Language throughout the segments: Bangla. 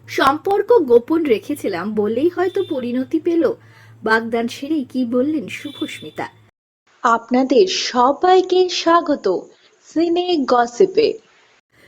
সম্পর্ক গোপন রেখেছিলাম বলেই হয়তো পরিণতি পেল। বাগদান সেরেই কি বললেন শুভস্মিতা। আপনাদের সবাইকে স্বাগত সিনে গসিপে।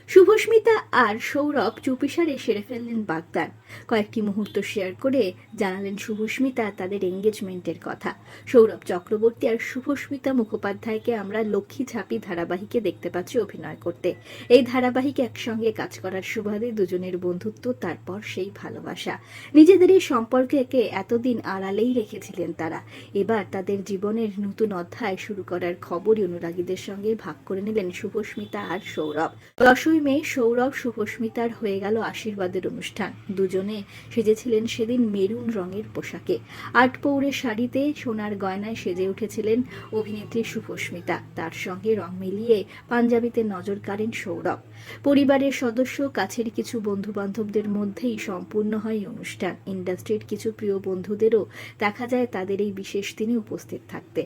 শুভস্মিতা আর সৌরভ চুপিসারে সেরে ফেললেন বাগদান। কয়েকটি মুহূর্ত শেয়ার করে জানালেন শুভস্মিতা তাদের এঙ্গেজমেন্টের কথা। সৌরভ চক্রবর্তী আর শুভস্মিতা মুখোপাধ্যায়কে আমরা লক্ষ্মী ঝাঁপি ধারাবাহিকে দেখতে পাচ্ছি অভিনয় করতে। এই ধারাবাহিকে একসঙ্গে কাজ করার সুবাদে দুজনের বন্ধুত্ব, তারপর সেই ভালোবাসা। নিজেদের এই সম্পর্ককে এতদিন আড়ালেই রেখেছিলেন তারা। এবার তাদের জীবনের নতুন অধ্যায় শুরু করার খবরই অনুরাগীদের সঙ্গে ভাগ করে নিলেন শুভস্মিতা আর সৌরভ। 10ই মে সৌরভ শুভস্মিতার হয়ে গেল আশীর্বাদের অনুষ্ঠান। দুজনে সেজেছিলেন সেদিন মেরুন রঙের পোশাকে। আটপৌরে শাড়িতে সোনার গয়নায় সেজে উঠেছিলেন অভিনেত্রী শুভস্মিতা। তার সঙ্গে রং মিলিয়ে পাঞ্জাবিতে নজর কাড়েন সৌরভ। পরিবারের সদস্য, কাছের কিছু বন্ধু বান্ধবদের মধ্যেই সম্পূর্ণ হয় অনুষ্ঠান। ইন্ডাস্ট্রির কিছু প্রিয় বন্ধুদেরও দেখা যায় তাদের এই বিশেষ দিনে উপস্থিত থাকতে।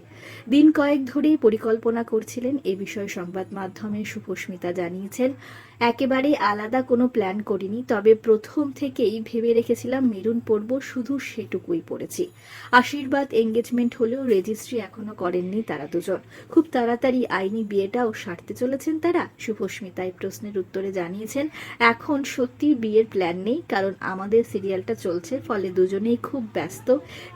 দিন কয়েক ধরেই পরিকল্পনা করছিলেন এ বিষয়ে সংবাদ মাধ্যমে শুভস্মিতা জানিয়েছেন, একেবারে আলাদা কোনো প্ল্যান করিনি, তবে প্রথম থেকেই ভেবে রেখেছিলাম মেরুন পরব, শুধু সেটুকুই পরেছি। আশীর্বাদ এঙ্গেজমেন্ট হলেও রেজিস্ট্রি এখনো করেননি তারা দুজন। খুব তাড়াতাড়ি আইনি বিয়েটাও সারতে চলেছেন তারা। শুভস্মিতা এই প্রশ্নের উত্তরে জানিয়েছেন, এখন সত্যি বিয়ের প্ল্যান নেই, কারণ আমাদের সিরিয়ালটা চলছে, ফলে দুজনেই খুব ব্যস্ত।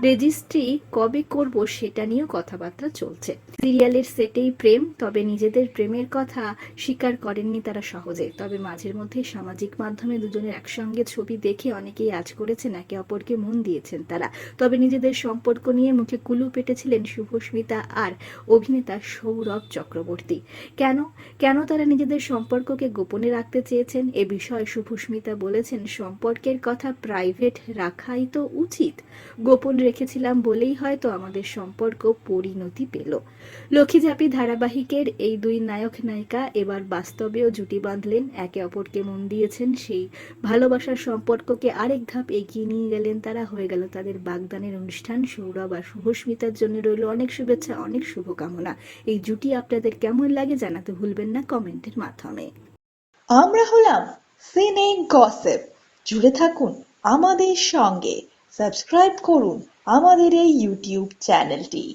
রেজিস্ট্রি কবে করব সেটা নিয়েও কথাবার্তা চলছে। সিরিয়ালের সেটেই প্রেম, তবে নিজেদের প্রেমের কথা স্বীকার করেননি তারা সহজে। তবে মাঝের মধ্যে সামাজিক মাধ্যমে দুজনের একসঙ্গে ছবি দেখে অনেকেই আজ করেছেন, একে অপরকে মন দিয়েছেন তারা। তবে নিজেদের সম্পর্ক নিয়ে মুখে কুলু পেটেছিলেন শুভস্মিতা আর অভিনেতা সৌরভ চক্রবর্তী। কেন কেন তারা নিজেদের সম্পর্ককে গোপনে রাখতে চেয়েছেন এ বিষয়ে শুভস্মিতা বলেছেন, সম্পর্কের কথা প্রাইভেট রাখাই তো উচিত। গোপন রেখেছিলাম বলেই হয়তো আমাদের সম্পর্ক পরিণতি পেল। লক্ষ্মীঝাঁপি ধারাবাহিকের এই দুই নায়ক নায়িকা এবার বাস্তবেও জুটি বাঁধলেন, একে অপরকে মন দিয়েছেন। সেই ভালোবাসার সম্পর্ককে আরেক ধাপ এগিয়ে নিয়ে গেলেন তারা। হয়ে গেল তাদের বাগদানের অনুষ্ঠান। সৌরভ আর শুভস্মিতার জন্য রইল অনেক শুভেচ্ছা, অনেক শুভকামনা। এই জুটি আপনাদের কেমন লাগে জানাতে ভুলবেন না কমেন্টের মাধ্যমে। আমরা হলাম সিনে গসিপ। জুড়ে থাকুন আমাদের সঙ্গে, সাবস্ক্রাইব করুন আমাদের এই ইউটিউব চ্যানেলটি।